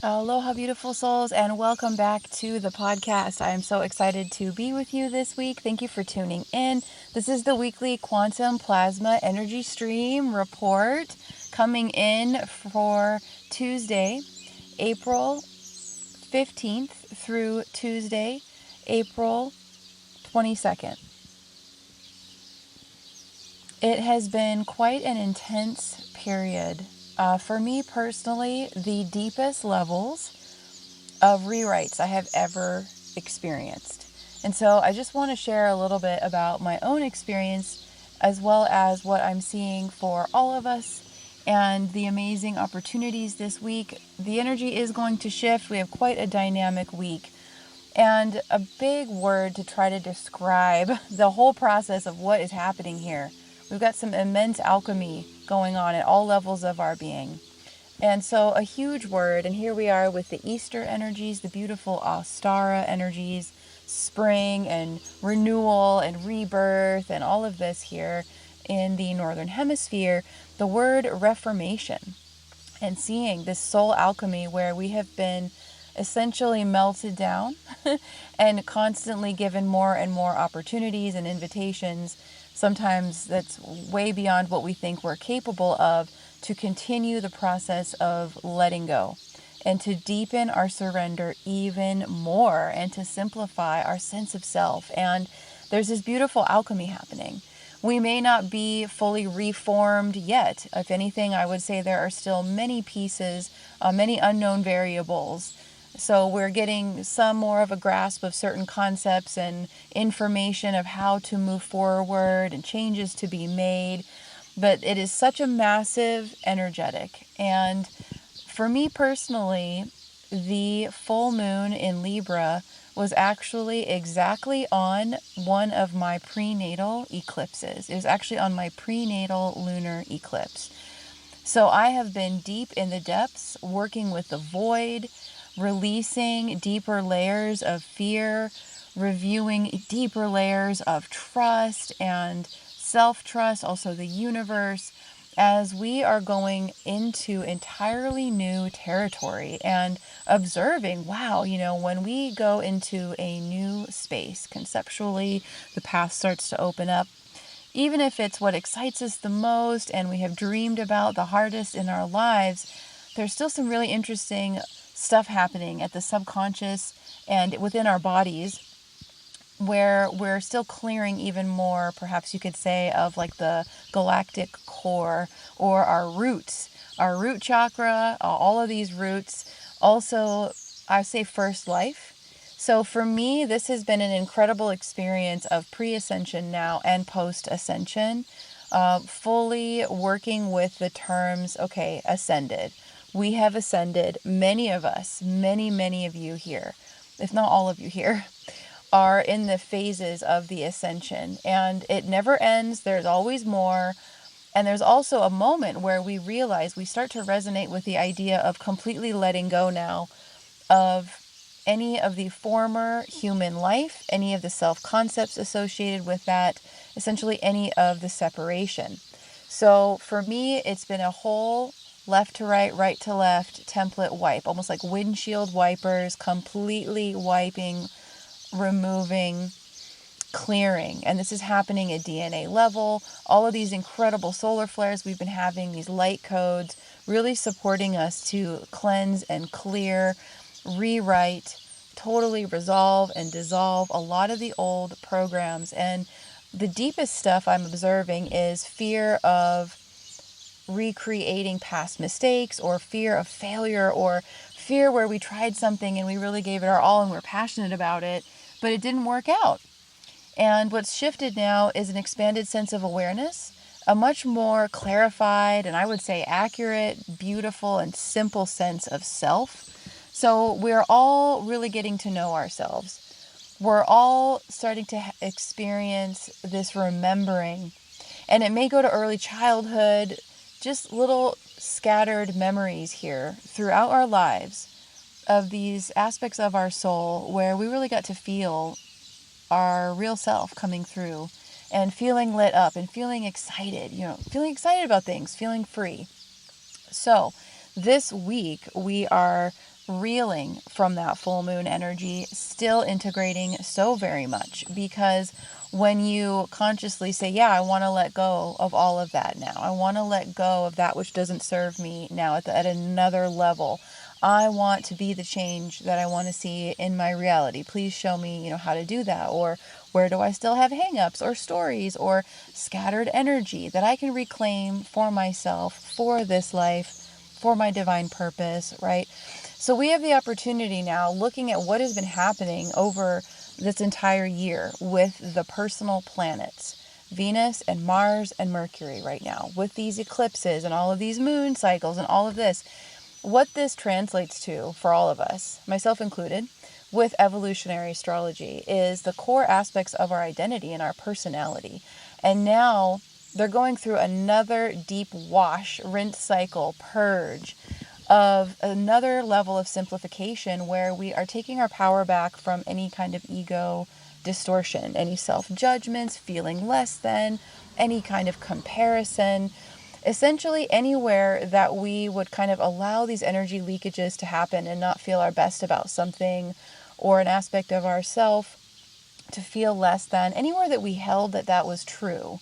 Aloha, beautiful souls, and welcome back to the podcast. I am so excited to be with you this week. Thank you for tuning in. This is the weekly Quantum Plasma Energy Stream report coming in for Tuesday, April 15th through Tuesday, April 22nd. It has been quite an intense period. For me personally, the deepest levels of rewrites I have ever experienced. And so I just want to share a little bit about my own experience as well as what I'm seeing for all of us and the amazing opportunities this week. The energy is going to shift. We have quite a dynamic week. And a big word to try to describe the whole process of what is happening here. We've got some immense alchemy going on at all levels of our being. And so a huge word, and here we are with the Easter energies, the beautiful Ostara energies, spring and renewal and rebirth and all of this here in the Northern Hemisphere. The word reformation and seeing this soul alchemy where we have been essentially melted down and constantly given more and more opportunities and invitations. Sometimes that's way beyond what we think we're capable of, to continue the process of letting go and to deepen our surrender even more and to simplify our sense of self. And there's this beautiful alchemy happening. We may not be fully reformed yet. If anything, I would say there are still many pieces, many unknown variables. So we're getting some more of a grasp of certain concepts and information of how to move forward and changes to be made. But it is such a massive energetic. And for me personally, the full moon in Libra was actually exactly on one of my prenatal eclipses. It was actually on my prenatal lunar eclipse. So I have been deep in the depths, working with the void, releasing deeper layers of fear, reviewing deeper layers of trust and self-trust, also the universe, as we are going into entirely new territory and observing, wow, when we go into a new space, conceptually, the path starts to open up. Even if it's what excites us the most and we have dreamed about the hardest in our lives, there's still some really interesting stuff happening at the subconscious and within our bodies where we're still clearing even more, perhaps you could say, of like the galactic core or our roots, our root chakra, all of these roots. Also, I say first life. So for me, this has been an incredible experience of pre-ascension now and post-ascension, fully working with the terms, okay, ascended. We have ascended, many of us, many of you here, if not all of you here, are in the phases of the ascension. And it never ends. There's always more. And there's also a moment where we realize we start to resonate with the idea of completely letting go now of any of the former human life, any of the self-concepts associated with that, essentially any of the separation. So for me, it's been a whole left to right, right to left template wipe, almost like windshield wipers, completely wiping, removing, clearing. And this is happening at DNA level. All of these incredible solar flares we've been having, these light codes, really supporting us to cleanse and clear, rewrite, totally resolve and dissolve a lot of the old programs. And the deepest stuff I'm observing is fear of recreating past mistakes, or fear of failure, or fear where we tried something and we really gave it our all and we're passionate about it, but it didn't work out. And what's shifted now is an expanded sense of awareness, a much more clarified and I would say accurate, beautiful, and simple sense of self. So we're all really getting to know ourselves. We're all starting to experience this remembering. And it may go to early childhood, just little scattered memories here throughout our lives of these aspects of our soul where we really got to feel our real self coming through and feeling lit up and feeling excited, feeling excited about things, feeling free. So this week we are reeling from that full moon energy, still integrating so very much, because when you consciously say, yeah, I want to let go of all of that now. I want to let go of that which doesn't serve me now at another level. I want to be the change that I want to see in my reality. Please show me, how to do that. Or where do I still have hangups or stories or scattered energy that I can reclaim for myself, for this life, for my divine purpose, right? So we have the opportunity now, looking at what has been happening over this entire year with the personal planets, Venus and Mars and Mercury right now, with these eclipses and all of these moon cycles and all of this. What this translates to for all of us, myself included, with evolutionary astrology, is the core aspects of our identity and our personality. And now they're going through another deep wash, rinse cycle, purge of another level of simplification, where we are taking our power back from any kind of ego distortion, any self-judgments, feeling less than, any kind of comparison. Essentially anywhere that we would kind of allow these energy leakages to happen and not feel our best about something or an aspect of ourself, to feel less than, anywhere that we held that was true.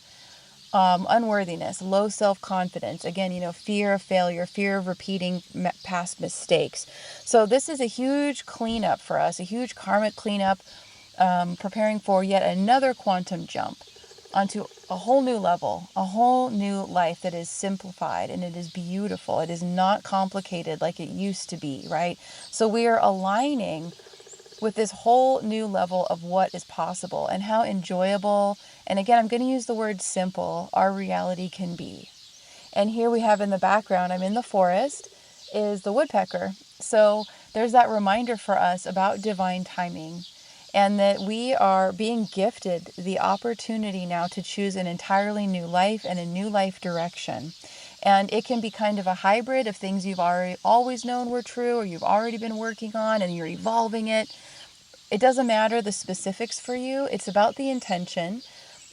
Unworthiness, low self-confidence, again, fear of failure, fear of repeating past mistakes. So this is a huge cleanup for us, a huge karmic cleanup, preparing for yet another quantum jump onto a whole new level, a whole new life that is simplified and it is beautiful. It is not complicated like it used to be, right? So we are aligning with this whole new level of what is possible and how enjoyable, and again, I'm going to use the word simple, our reality can be. And here we have in the background, I'm in the forest, is the woodpecker. So there's that reminder for us about divine timing, and that we are being gifted the opportunity now to choose an entirely new life and a new life direction. And it can be kind of a hybrid of things you've already always known were true, or you've already been working on and you're evolving it. It doesn't matter the specifics for you. It's about the intention,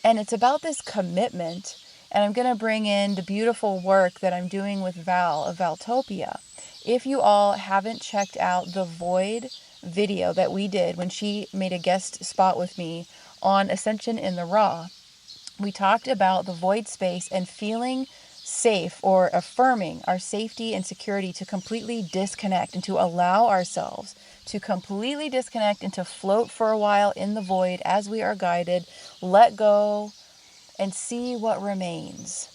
and it's about this commitment. And I'm going to bring in the beautiful work that I'm doing with Val of Valtopia. If you all haven't checked out the Void video that we did when she made a guest spot with me on Ascension in the Raw, we talked about the void space and feeling safe, or affirming our safety and security, to completely disconnect and to allow ourselves to completely disconnect and to float for a while in the void as we are guided, let go, and see what remains,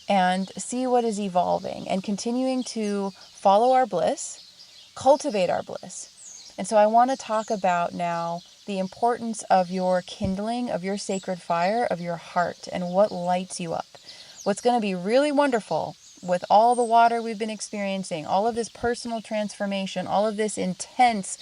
and see what is evolving, and continuing to follow our bliss, cultivate our bliss. And so I want to talk about now the importance of your kindling, of your sacred fire, of your heart, and what lights you up. What's going to be really wonderful with all the water we've been experiencing, all of this personal transformation, all of this intense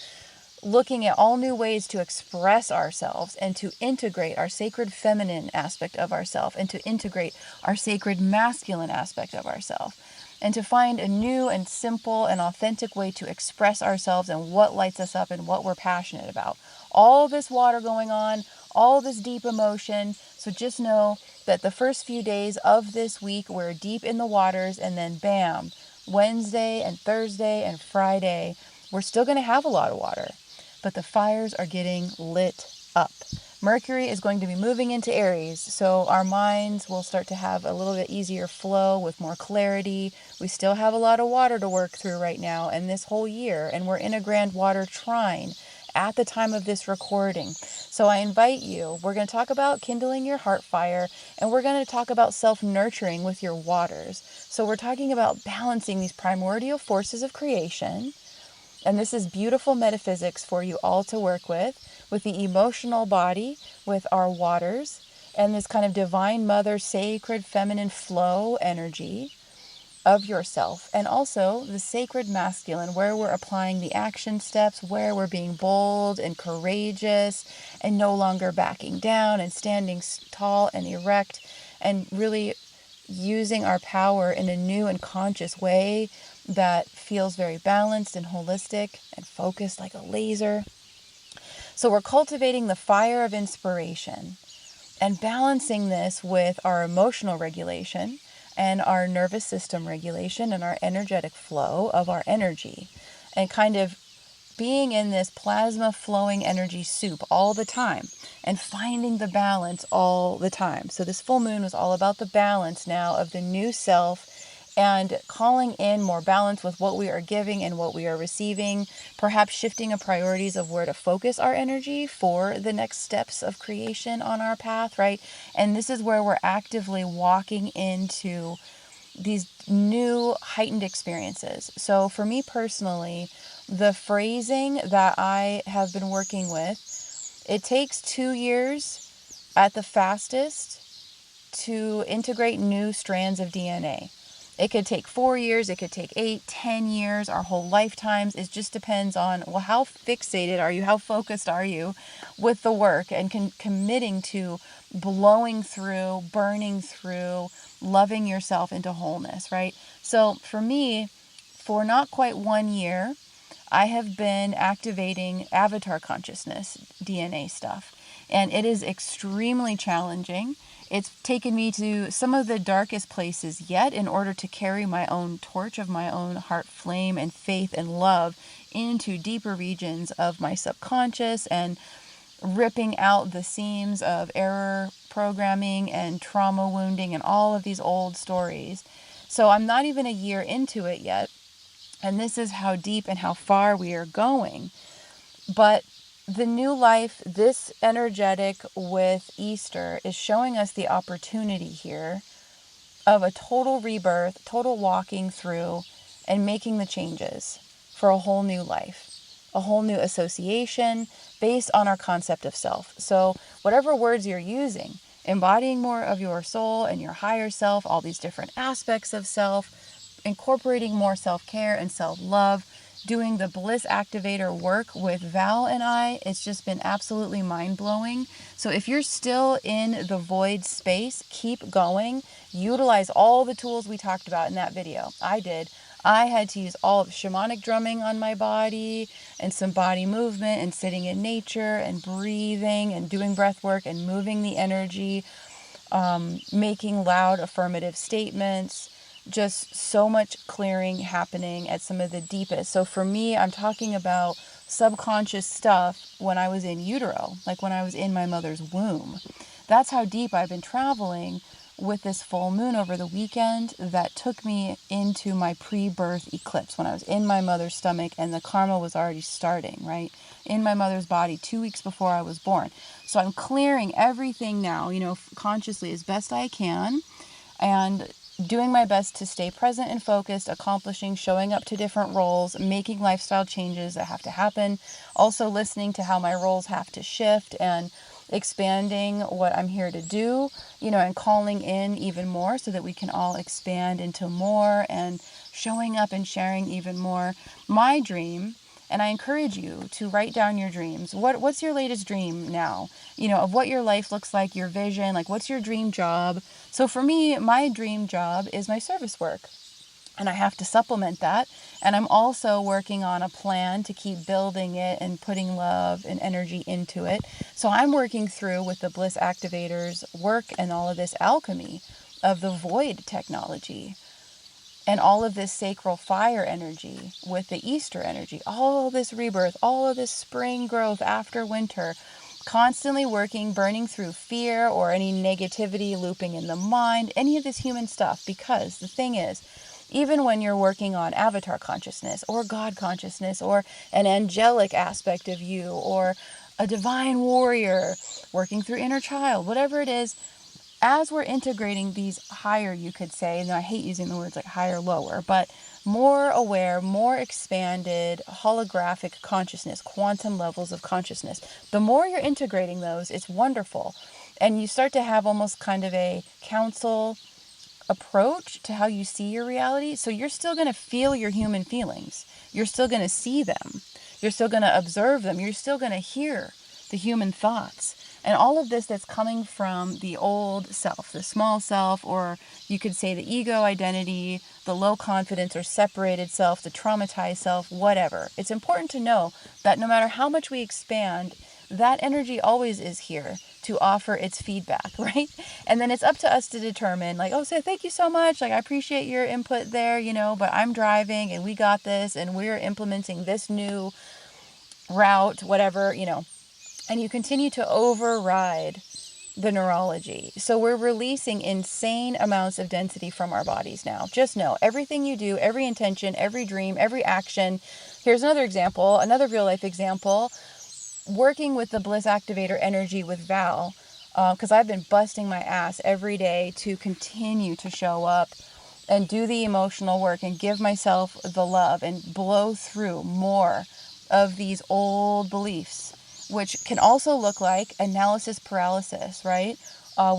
looking at all new ways to express ourselves and to integrate our sacred feminine aspect of ourselves, and to integrate our sacred masculine aspect of ourselves, and to find a new and simple and authentic way to express ourselves and what lights us up and what we're passionate about. All this water going on, all this deep emotion. So just know that the first few days of this week, we're deep in the waters, and then bam, Wednesday and Thursday and Friday, we're still going to have a lot of water, but the fires are getting lit up. Mercury is going to be moving into Aries, so our minds will start to have a little bit easier flow with more clarity. We still have a lot of water to work through right now and this whole year, and we're in a grand water trine at the time of this recording. So I invite you, we're going to talk about kindling your heart fire, and we're going to talk about self-nurturing with your waters. So we're talking about balancing these primordial forces of creation, and this is beautiful metaphysics for you all to work with the emotional body, with our waters, and this kind of divine mother, sacred feminine flow energy of yourself, and also the sacred masculine, where we're applying the action steps, where we're being bold and courageous and no longer backing down and standing tall and erect and really using our power in a new and conscious way that feels very balanced and holistic and focused like a laser. So we're cultivating the fire of inspiration and balancing this with our emotional regulation and our nervous system regulation and our energetic flow of our energy. and kind of being in this plasma flowing energy soup all the time and finding the balance all the time. So this full moon was all about the balance now of the new self and calling in more balance with what we are giving and what we are receiving, perhaps shifting a priorities of where to focus our energy for the next steps of creation on our path, right? And this is where we're actively walking into these new heightened experiences. So for me personally, the phrasing that I have been working with, it takes 2 years at the fastest to integrate new strands of DNA. It could take 4 years, it could take 8, 10 years, our whole lifetimes. It just depends on, well, how fixated are you, how focused are you with the work and committing to blowing through, burning through, loving yourself into wholeness, right? So for me, for not quite 1 year, I have been activating avatar consciousness DNA stuff, and it is extremely challenging. It's taken me to some of the darkest places yet in order to carry my own torch of my own heart flame and faith and love into deeper regions of my subconscious and ripping out the seams of error programming and trauma wounding and all of these old stories. So I'm not even a year into it yet. And this is how deep and how far we are going. But the new life, this energetic with Easter, is showing us the opportunity here of a total rebirth, total walking through and making the changes for a whole new life, a whole new association based on our concept of self. So whatever words you're using, embodying more of your soul and your higher self, all these different aspects of self, incorporating more self-care and self-love, doing the Bliss Activator work with Val and I, it's just been absolutely mind-blowing. So if you're still in the void space, keep going. Utilize all the tools we talked about in that video. I did. I had to use all of shamanic drumming on my body and some body movement and sitting in nature and breathing and doing breath work and moving the energy, making loud affirmative statements. Just so much clearing happening at some of the deepest. So for me, I'm talking about subconscious stuff when I was in utero, like when I was in my mother's womb. That's how deep I've been traveling with this full moon over the weekend that took me into my pre-birth eclipse when I was in my mother's stomach and the karma was already starting, right? In my mother's body 2 weeks before I was born. So I'm clearing everything now, consciously as best I can, and doing my best to stay present and focused, accomplishing, showing up to different roles, making lifestyle changes that have to happen, also listening to how my roles have to shift and expanding what I'm here to do, and calling in even more so that we can all expand into more and showing up and sharing even more. My dream, and I encourage you to write down your dreams. What's your latest dream now? Of what your life looks like, your vision, like what's your dream job? So for me, my dream job is my service work. And I have to supplement that. And I'm also working on a plan to keep building it and putting love and energy into it. So I'm working through with the Bliss Activators work and all of this alchemy of the void technology. And all of this sacral fire energy with the Easter energy, all this rebirth, all of this spring growth after winter, constantly working, burning through fear or any negativity looping in the mind, any of this human stuff. Because the thing is, even when you're working on avatar consciousness or God consciousness or an angelic aspect of you or a divine warrior working through inner child, whatever it is, as we're integrating these higher, you could say, and I hate using the words like higher, lower, but more aware, more expanded, holographic consciousness, quantum levels of consciousness. The more you're integrating those, it's wonderful. And you start to have almost kind of a counsel approach to how you see your reality. So you're still going to feel your human feelings. You're still going to see them. You're still going to observe them. You're still going to hear the human thoughts. And all of this that's coming from the old self, the small self, or you could say the ego identity, the low confidence or separated self, the traumatized self, whatever. It's important to know that no matter how much we expand, that energy always is here to offer its feedback, right? And then it's up to us to determine, like, oh, so thank you so much. Like, I appreciate your input there, but I'm driving and we got this and we're implementing this new route, whatever, and you continue to override the neurology. So we're releasing insane amounts of density from our bodies now. Just know everything you do, every intention, every dream, every action. Here's another example, another real life example. Working with the Bliss Activator energy with Val, because I've been busting my ass every day to continue to show up and do the emotional work and give myself the love and blow through more of these old beliefs, which can also look like analysis paralysis, right?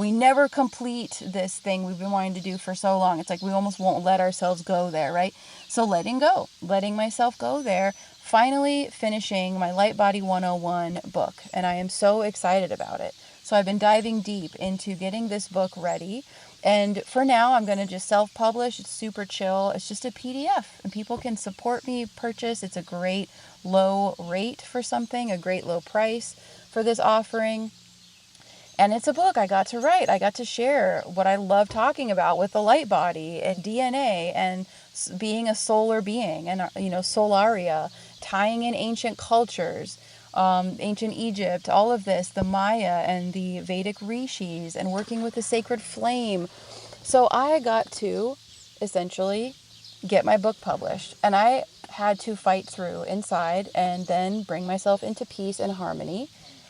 We never complete this thing we've been wanting to do for so long. It's like we almost won't let ourselves go there, right? So letting myself go there, finally finishing my Light Body 101 book. And I am so excited about it. So I've been diving deep into getting this book ready. And for now, I'm going to just self-publish. It's super chill. It's just a PDF. And people can support me, purchase. It's a great low rate for something, a great low price for this offering. And it's a book I got to write. I got to share what I love talking about with the light body and DNA and being a solar being and, solaria, tying in ancient cultures, ancient Egypt, all of this, the Maya and the Vedic rishis, and working with the sacred flame. So I got to essentially get my book published. And I had to fight through inside and then bring myself into peace and harmony.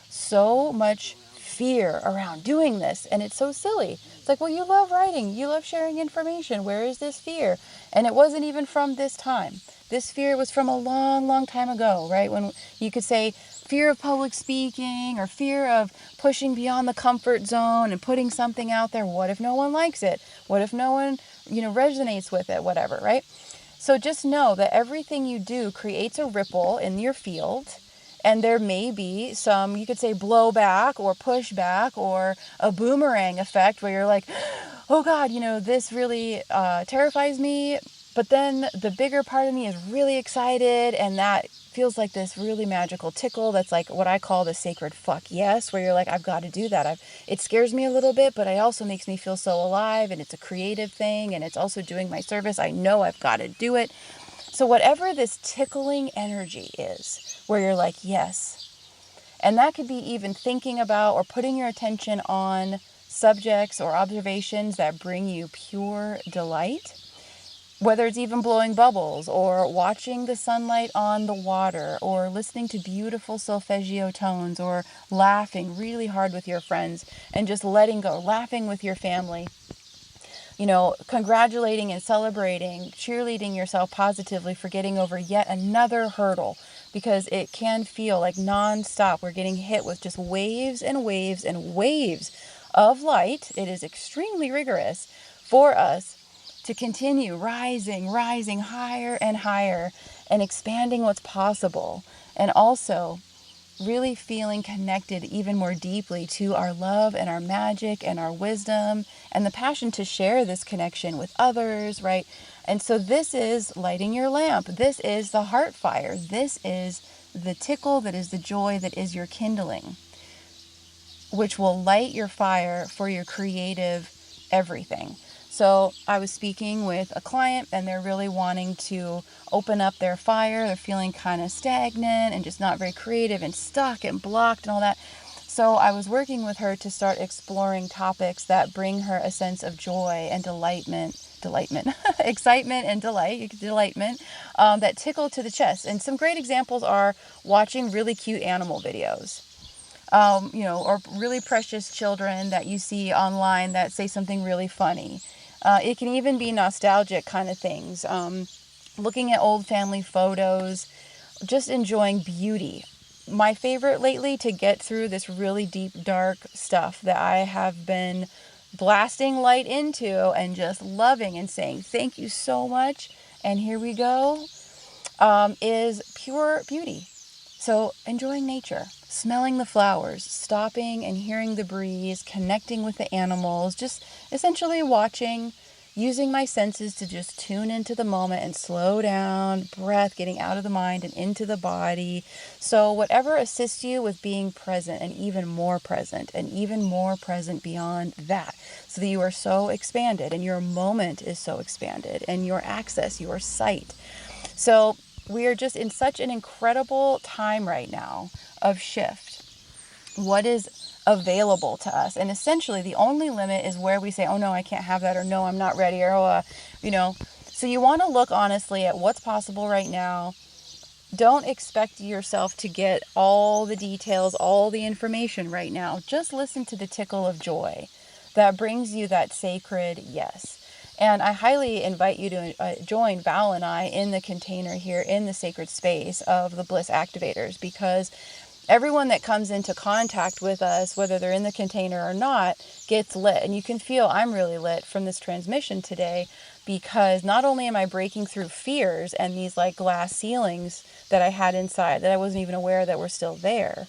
So much fear around doing this, and it's so silly. It's like, well, you love writing, you love sharing information, where is this fear? And it wasn't even from this time. This fear was from a long, long time ago, right? When you could say fear of public speaking or fear of pushing beyond the comfort zone and putting something out there. What if no one likes it? What if no one, resonates with it? Whatever, right? So just know that everything you do creates a ripple in your field. And there may be some, you could say, blowback or pushback or a boomerang effect where you're like, oh God, this really terrifies me. But then the bigger part of me is really excited, and that feels like this really magical tickle that's like what I call the sacred fuck yes, where you're like, I've got to do that. It scares me a little bit, but it also makes me feel so alive, and it's a creative thing, and it's also doing my service. I know I've got to do it. So whatever this tickling energy is, where you're like, yes. And that could be even thinking about or putting your attention on subjects or observations that bring you pure delight. Whether it's even blowing bubbles or watching the sunlight on the water or listening to beautiful solfeggio tones or laughing really hard with your friends and just letting go, laughing with your family. Congratulating and celebrating, cheerleading yourself positively for getting over yet another hurdle, because it can feel like nonstop. We're getting hit with just waves and waves and waves of light. It is extremely rigorous for us to continue rising higher and higher and expanding what's possible. And also really feeling connected even more deeply to our love and our magic and our wisdom and the passion to share this connection with others, right? And so this is lighting your lamp. This is the heart fire. This is the tickle, that is the joy, that is your kindling, which will light your fire for your creative everything. So I was speaking with a client, and they're really wanting to open up their fire. They're feeling kind of stagnant and just not very creative and stuck and blocked and all that. So I was working with her to start exploring topics that bring her a sense of joy and delightment, excitement and delightment, that tickle to the chest. And some great examples are watching really cute animal videos. Or really precious children that you see online that say something really funny. It can even be nostalgic kind of things. Looking at old family photos, just enjoying beauty. My favorite lately to get through this really deep, dark stuff that I have been blasting light into and just loving and saying, thank you so much, and here we go, is pure beauty. So enjoying nature, smelling the flowers, stopping and hearing the breeze, connecting with the animals, just essentially watching using my senses to just tune into the moment and slow down, breath, getting out of the mind and into the body. So whatever assists you with being present and even more present beyond that, so that you are so expanded and your moment is so expanded and your access, your sight. So we are just in such an incredible time right now of shift. What is available to us? And essentially the only limit is where we say, oh no, I can't have that, or no, I'm not ready, or so you want to look honestly at what's possible right now. Don't expect yourself to get all the details, all the information right now. Just listen to the tickle of joy that brings you that sacred yes. And I highly invite you to join Val and I in the container here in the sacred space of the Bliss Activators, because everyone that comes into contact with us, whether they're in the container or not, gets lit. And you can feel I'm really lit from this transmission today, because not only am I breaking through fears and these like glass ceilings that I had inside that I wasn't even aware that were still there,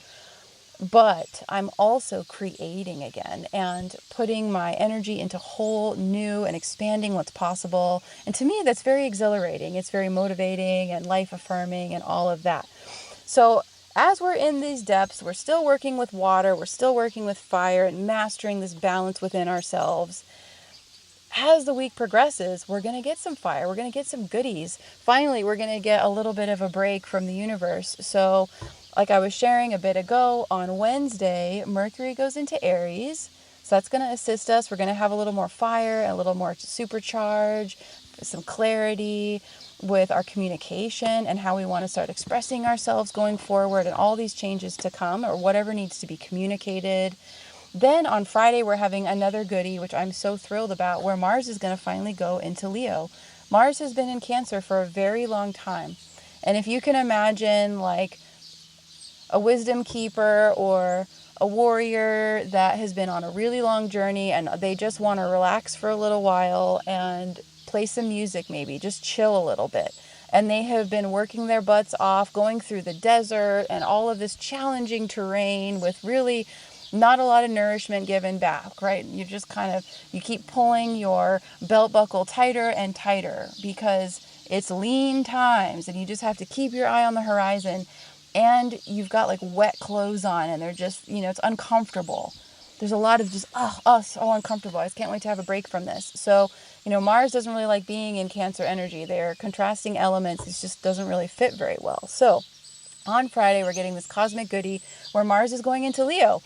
but I'm also creating again and putting my energy into whole new and expanding what's possible. And to me, that's very exhilarating. It's very motivating and life affirming and all of that. So as we're in these depths, we're still working with water, we're still working with fire and mastering this balance within ourselves. As the week progresses, we're going to get some fire, we're going to get some goodies. Finally, we're going to get a little bit of a break from the universe. So like I was sharing a bit ago, on Wednesday, Mercury goes into Aries. So that's going to assist us. We're going to have a little more fire, a little more supercharge, some clarity with our communication and how we want to start expressing ourselves going forward, and all these changes to come, or whatever needs to be communicated. Then on Friday, we're having another goodie, which I'm so thrilled about, where Mars is going to finally go into Leo. Mars has been in Cancer for a very long time. And if you can imagine like a wisdom keeper or a warrior that has been on a really long journey and they just want to relax for a little while and play some music, maybe just chill a little bit. And they have been working their butts off, going through the desert and all of this challenging terrain with really not a lot of nourishment given back, right? You just you keep pulling your belt buckle tighter and tighter because it's lean times and you just have to keep your eye on the horizon. And you've got like wet clothes on and they're just, it's uncomfortable. There's a lot of just, so uncomfortable. I just can't wait to have a break from this. So, Mars doesn't really like being in Cancer energy. They're contrasting elements. It just doesn't really fit very well. So on Friday, we're getting this cosmic goodie where Mars is going into Leo,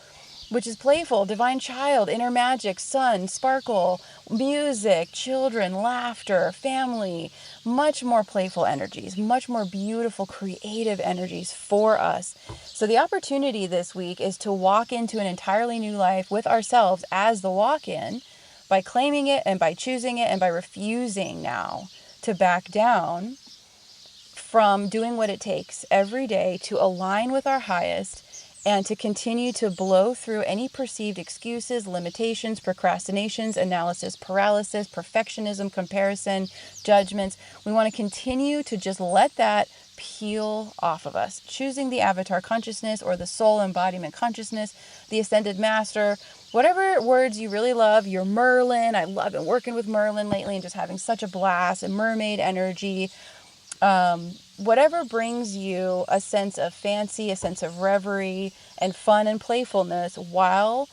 which is playful, divine child, inner magic, sun, sparkle, music, children, laughter, family, much more playful energies, much more beautiful, creative energies for us. So the opportunity this week is to walk into an entirely new life with ourselves as the walk-in, by claiming it and by choosing it and by refusing now to back down from doing what it takes every day to align with our highest and to continue to blow through any perceived excuses, limitations, procrastinations, analysis, paralysis, perfectionism, comparison, judgments. We want to continue to just let that peel off of us, choosing the avatar consciousness or the soul embodiment consciousness, the ascended master, whatever words you really love, your Merlin. I love it, working with Merlin lately and just having such a blast, and mermaid energy. Whatever brings you a sense of fancy, a sense of reverie and fun and playfulness while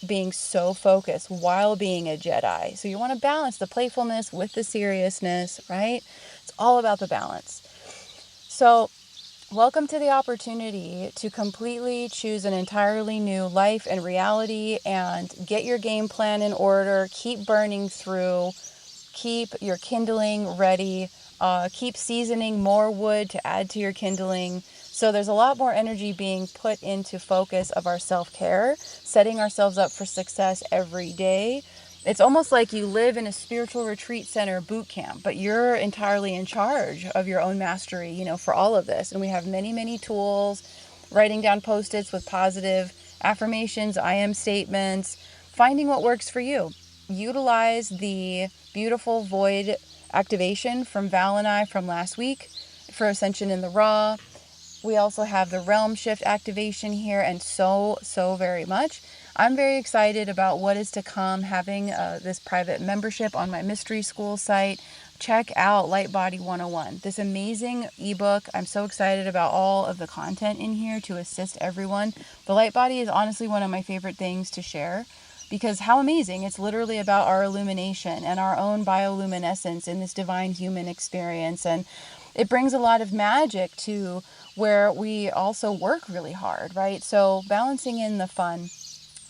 being so focused, while being a Jedi. So you want to balance the playfulness with the seriousness, right? It's all about the balance. So welcome to the opportunity to completely choose an entirely new life and reality and get your game plan in order. Keep burning through, keep your kindling ready. Keep seasoning more wood to add to your kindling. So there's a lot more energy being put into focus of our self-care, setting ourselves up for success every day. It's almost like you live in a spiritual retreat center boot camp, but you're entirely in charge of your own mastery, for all of this. And we have many, many tools, writing down Post-its with positive affirmations, I am statements, finding what works for you. Utilize the beautiful void activation from Val and I from last week for Ascension in the Raw. We also have the Realm Shift activation here and so very much. I'm very excited about what is to come, having this private membership on my mystery school site. Check out Light Body 101, this amazing ebook. I'm so excited about all of the content in here to assist everyone. The Light Body is honestly one of my favorite things to share, because how amazing. It's literally about our illumination and our own bioluminescence in this divine human experience. And it brings a lot of magic to where we also work really hard, right? So balancing in the fun.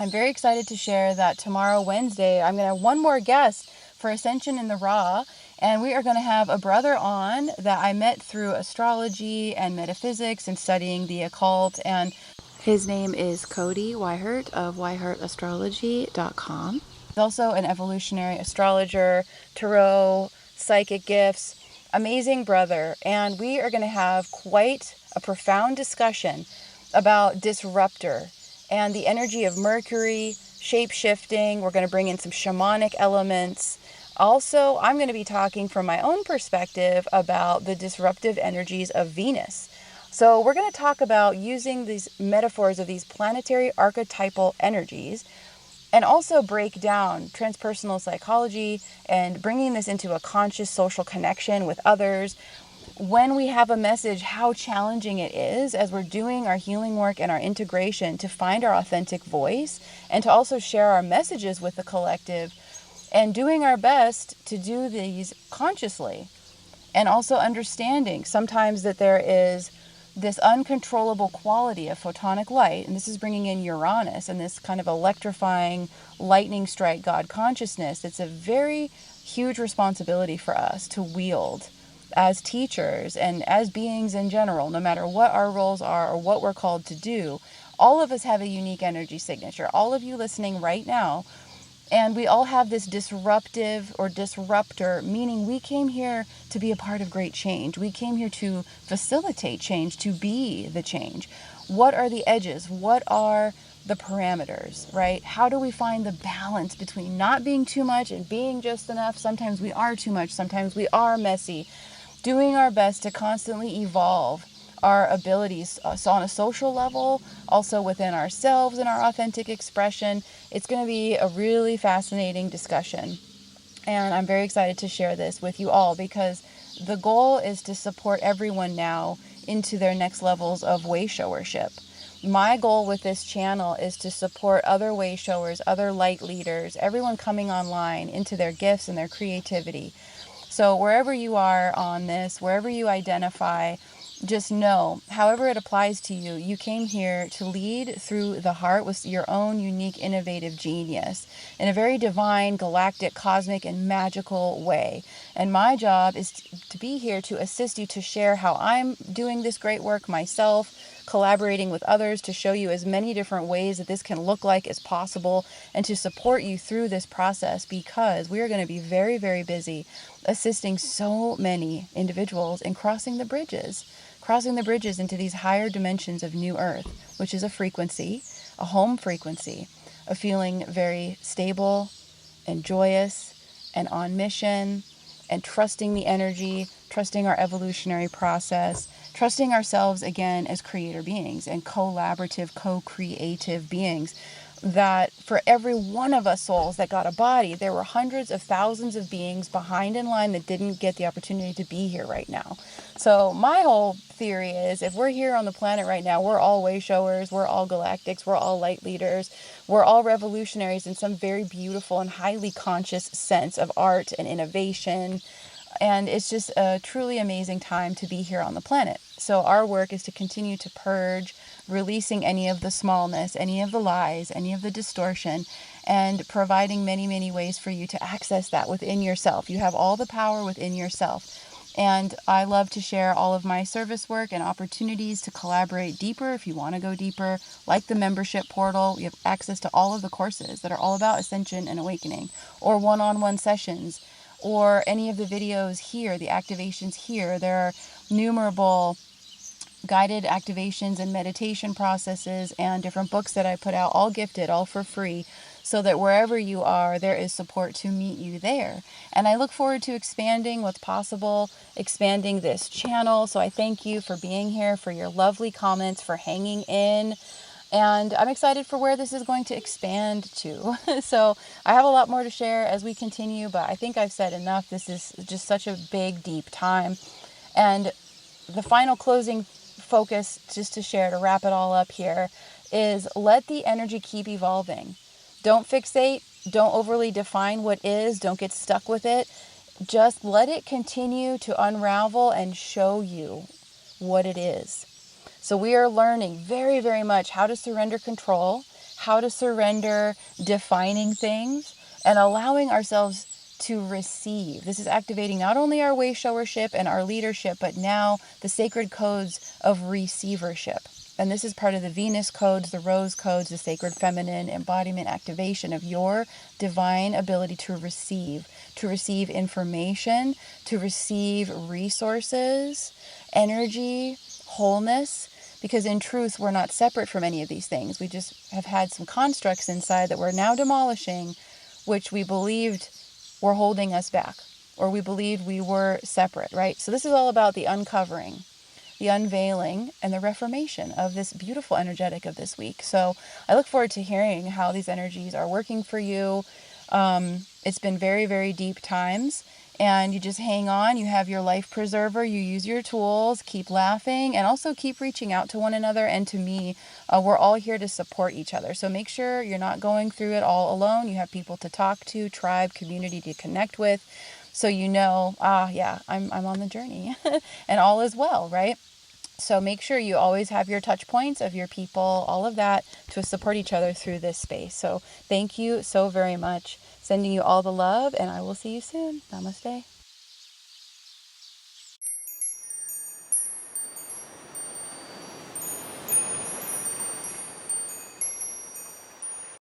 I'm very excited to share that tomorrow, Wednesday, I'm going to have one more guest for Ascension in the Raw. And we are going to have a brother on that I met through astrology and metaphysics and studying the occult. And his name is Cody Weihert of WeihertAstrology.com. He's also an evolutionary astrologer, tarot, psychic gifts, amazing brother. And we are going to have quite a profound discussion about disruptor and the energy of Mercury, shape-shifting. We're going to bring in some shamanic elements. Also, I'm going to be talking from my own perspective about the disruptive energies of Venus. So we're going to talk about using these metaphors of these planetary archetypal energies and also break down transpersonal psychology and bringing this into a conscious social connection with others. When we have a message, how challenging it is as we're doing our healing work and our integration to find our authentic voice and to also share our messages with the collective, and doing our best to do these consciously, and also understanding sometimes that there is this uncontrollable quality of photonic light, and this is bringing in Uranus and this kind of electrifying lightning strike God consciousness. It's a very huge responsibility for us to wield as teachers and as beings in general, no matter what our roles are or what we're called to do. All of us have a unique energy signature. All of you listening right now, and we all have this disruptive or disruptor, meaning we came here to be a part of great change. We came here to facilitate change, to be the change. What are the edges? What are the parameters, right? How do we find the balance between not being too much and being just enough? Sometimes we are too much. Sometimes we are messy. Doing our best to constantly evolve our abilities, so on a social level, also within ourselves and our authentic expression. It's going to be a really fascinating discussion. And I'm very excited to share this with you all, because the goal is to support everyone now into their next levels of way showership. My goal with this channel is to support other way showers, other light leaders, everyone coming online into their gifts and their creativity. So wherever you are on this, wherever you identify, just know, however it applies to you, you came here to lead through the heart with your own unique, innovative genius in a very divine, galactic, cosmic, and magical way. And my job is to be here to assist you to share how I'm doing this great work myself, collaborating with others to show you as many different ways that this can look like as possible, and to support you through this process, because we are going to be very, very busy assisting so many individuals in crossing the bridges into these higher dimensions of New Earth, which is a frequency, a home frequency, of feeling very stable and joyous and on mission, and trusting the energy, trusting our evolutionary process, trusting ourselves again as creator beings and collaborative, co-creative beings. That for every one of us souls that got a body, there were hundreds of thousands of beings behind in line that didn't get the opportunity to be here right now. So my whole theory is, if we're here on the planet right now, we're all way showers, we're all galactics, we're all light leaders, we're all revolutionaries in some very beautiful and highly conscious sense of art and innovation. And it's just a truly amazing time to be here on the planet. So our work is to continue to purge, releasing any of the smallness, any of the lies, any of the distortion, and providing many, many ways for you to access that within yourself. You have all the power within yourself. And I love to share all of my service work and opportunities to collaborate deeper if you want to go deeper, like the membership portal. You have access to all of the courses that are all about ascension and awakening, or one-on-one sessions, or any of the videos here, the activations here. There are innumerable guided activations and meditation processes and different books that I put out, all gifted, all for free, so that wherever you are, there is support to meet you there. And I look forward to expanding what's possible, expanding this channel. So I thank you for being here, for your lovely comments, for hanging in. And I'm excited for where this is going to expand to. So I have a lot more to share as we continue, but I think I've said enough. This is just such a big, deep time. And the final closing focus, just to share, to wrap it all up here, is let the energy keep evolving. Don't fixate. Don't overly define what is. Don't get stuck with it. Just let it continue to unravel and show you what it is. So we are learning very, very much how to surrender control, how to surrender defining things, and allowing ourselves to receive. This is activating not only our way showership and our leadership, but now the sacred codes of receivership. And this is part of the Venus codes, the Rose codes, the sacred feminine embodiment activation of your divine ability to receive information, to receive resources, energy, wholeness. Because in truth, we're not separate from any of these things. We just have had some constructs inside that we're now demolishing, which we believed were holding us back, or we believed we were separate, right? So this is all about the uncovering, the unveiling, and the reformation of this beautiful energetic of this week. So I look forward to hearing how these energies are working for you. It's been very, very deep times. And you just hang on, you have your life preserver, you use your tools, keep laughing, and also keep reaching out to one another and to me. We're all here to support each other. So make sure you're not going through it all alone. You have people to talk to, tribe, community to connect with. So you know, I'm on the journey and all is well, right? So make sure you always have your touch points of your people, all of that, to support each other through this space. So thank you so very much. Sending you all the love, and I will see you soon. Namaste.